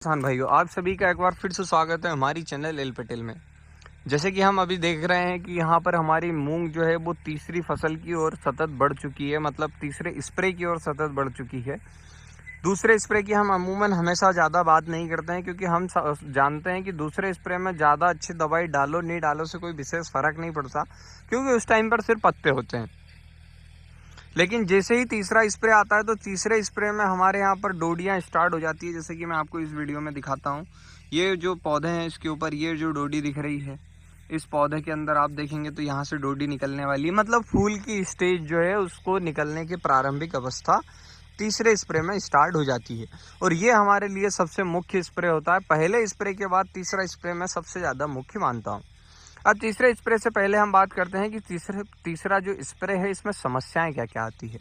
किसान भाइयों, आप सभी का एक बार फिर से स्वागत है हमारी चैनल एल पटेल में। जैसे कि हम अभी देख रहे हैं कि यहाँ पर हमारी मूंग जो है वो तीसरी फसल की ओर सतत बढ़ चुकी है, मतलब तीसरे स्प्रे की ओर सतत बढ़ चुकी है। दूसरे स्प्रे की हम अमूमन हमेशा ज़्यादा बात नहीं करते हैं, क्योंकि हम जानते हैं कि दूसरे स्प्रे में ज़्यादा अच्छी दवाई डालो नहीं डालो से कोई विशेष फ़र्क नहीं पड़ता, क्योंकि उस टाइम पर सिर्फ पत्ते होते हैं। लेकिन जैसे ही तीसरा स्प्रे आता है तो तीसरे स्प्रे में हमारे यहाँ पर डोडियाँ स्टार्ट हो जाती है। जैसे कि मैं आपको इस वीडियो में दिखाता हूँ, ये जो पौधे हैं इसके ऊपर ये जो डोडी दिख रही है, इस पौधे के अंदर आप देखेंगे तो यहाँ से डोडी निकलने वाली है, मतलब फूल की स्टेज जो है उसको निकलने की प्रारंभिक अवस्था तीसरे स्प्रे में स्टार्ट हो जाती है। और ये हमारे लिए सबसे मुख्य स्प्रे होता है। पहले स्प्रे के बाद तीसरा स्प्रे मैं सबसे ज़्यादा मुख्य मानता हूँ। अब तीसरे स्प्रे से पहले हम बात करते हैं कि तीसरा जो स्प्रे है इसमें समस्याएं क्या क्या आती है।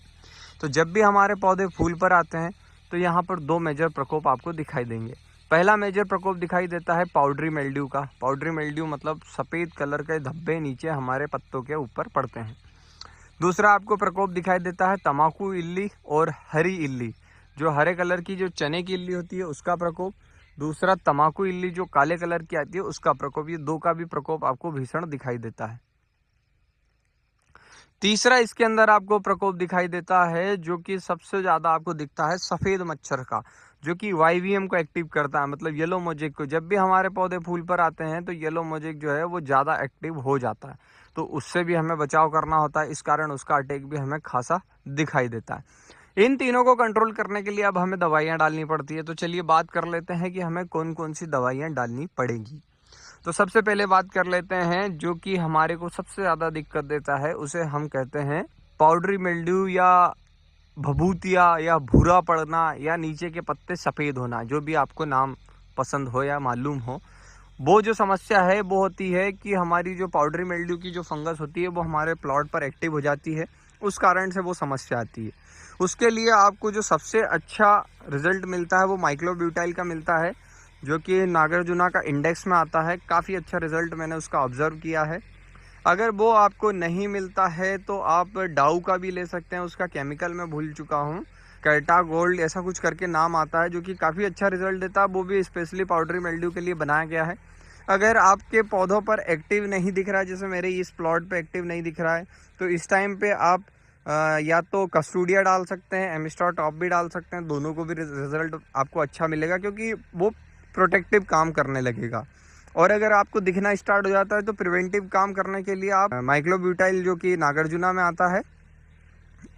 तो जब भी हमारे पौधे फूल पर आते हैं तो यहाँ पर दो मेजर प्रकोप आपको दिखाई देंगे। पहला मेजर प्रकोप दिखाई देता है पाउडरी मिल्ड्यू का। पाउडरी मिल्ड्यू मतलब सफ़ेद कलर के धब्बे नीचे हमारे पत्तों के ऊपर पड़ते हैं। दूसरा आपको प्रकोप दिखाई देता है तम्बाकू इल्ली और हरी इल्ली, जो हरे कलर की जो चने की इल्ली होती है उसका प्रकोप। दूसरा तम्बाकू इल्ली जो काले कलर की आती है उसका प्रकोप। ये दो का भी प्रकोप आपको भीषण दिखाई देता है। तीसरा इसके अंदर आपको प्रकोप दिखाई देता है जो कि सबसे ज़्यादा आपको दिखता है सफ़ेद मच्छर का, जो कि वाईवीएम को एक्टिव करता है, मतलब येलो मोजेक को। जब भी हमारे पौधे फूल पर आते हैं तो येलो मोजेक जो है वो ज़्यादा एक्टिव हो जाता है, तो उससे भी हमें बचाव करना होता है। इस कारण उसका अटैक भी हमें खासा दिखाई देता है। इन तीनों को कंट्रोल करने के लिए अब हमें दवाइयाँ डालनी पड़ती है। तो चलिए बात कर लेते हैं कि हमें कौन कौन सी दवाइयाँ डालनी पड़ेगी। तो सबसे पहले बात कर लेते हैं जो कि हमारे को सबसे ज़्यादा दिक्कत देता है, उसे हम कहते हैं पाउडरी मिल्ड्यू या भभूतिया या भूरा पड़ना या नीचे के पत्ते सफ़ेद होना, जो भी आपको नाम पसंद हो या मालूम हो। वो जो समस्या है वो होती है कि हमारी जो पाउडरी मिल्ड्यू की जो फंगस होती है वो हमारे प्लॉट पर एक्टिव हो जाती है, उस कारण से वो समस्या आती है। उसके लिए आपको जो सबसे अच्छा रिजल्ट मिलता है वो माइक्लोब्यूटाइल का मिलता है, जो कि नागार्जुना का इंडेक्स में आता है। काफ़ी अच्छा रिजल्ट मैंने उसका ऑब्ज़र्व किया है। अगर वो आपको नहीं मिलता है तो आप डाउ का भी ले सकते हैं, उसका केमिकल मैं भूल चुका हूँ, कैटा गोल्ड ऐसा कुछ करके नाम आता है, जो कि काफ़ी अच्छा रिजल्ट देता है। वो भी स्पेशली पाउडरी मिल्ड्यू के लिए बनाया गया है। अगर आपके पौधों पर एक्टिव नहीं दिख रहा है, जैसे मेरे इस प्लॉट पे एक्टिव नहीं दिख रहा है, तो इस टाइम पे आप या तो कस्टूडिया डाल सकते हैं, एमिस्टर टॉप भी डाल सकते हैं। दोनों को भी रिजल्ट आपको अच्छा मिलेगा, क्योंकि वो प्रोटेक्टिव काम करने लगेगा। और अगर आपको दिखना स्टार्ट हो जाता है तो प्रिवेंटिव काम करने के लिए आप माइक्लोब्यूटाइल जो कि नागार्जुना में आता है,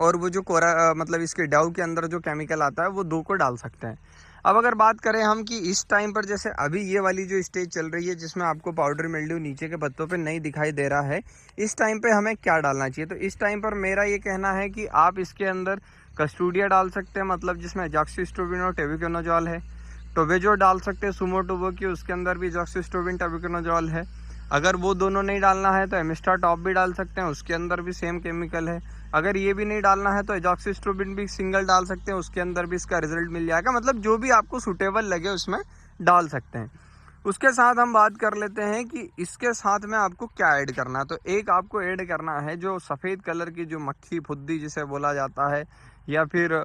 और वो जो कोरा मतलब इसके डाउ के अंदर जो केमिकल आता है वो दो को डाल सकते हैं। अब अगर बात करें हम कि इस टाइम पर जैसे अभी ये वाली जो स्टेज चल रही है जिसमें आपको पाउडर मिल्ड्यू नीचे के पत्तों पे नहीं दिखाई दे रहा है, इस टाइम पे हमें क्या डालना चाहिए? तो इस टाइम पर मेरा ये कहना है कि आप इसके अंदर कस्टूडिया डाल सकते हैं, मतलब जिसमें एजॉक्सिस्ट्रोबिन और टेबुकोनाजोल है। टोबेजो डाल सकते हैं सुमोटोबो की, उसके अंदर भी एजॉक्सिस्ट्रोबिन टेबुकोनाजोल है। अगर वो दोनों नहीं डालना है तो एमिस्टर टॉप भी डाल सकते हैं, उसके अंदर भी सेम केमिकल है। अगर ये भी नहीं डालना है तो एजॉक्सिस्ट्रोबिन भी सिंगल डाल सकते हैं, उसके अंदर भी इसका रिजल्ट मिल जाएगा। मतलब जो भी आपको सूटेबल लगे उसमें डाल सकते हैं। उसके साथ हम बात कर लेते हैं कि इसके साथ में आपको क्या ऐड करना है। तो एक आपको ऐड करना है जो सफ़ेद कलर की जो मक्खी फुद्दी जिसे बोला जाता है, या फिर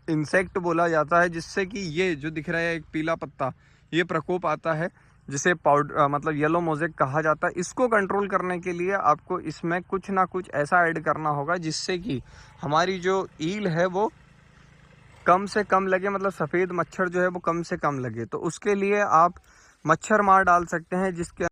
इंसेक्ट बोला जाता है, जिससे कि ये जो दिख रहा है एक पीला पत्ता, ये प्रकोप आता है, जिसे पाउडर मतलब येलो मोजेक कहा जाता है। इसको कंट्रोल करने के लिए आपको इसमें कुछ ना कुछ ऐसा ऐड करना होगा जिससे कि हमारी जो ईल है वो कम से कम लगे, मतलब सफ़ेद मच्छर जो है वो कम से कम लगे। तो उसके लिए आप मच्छर मार डाल सकते हैं, जिसके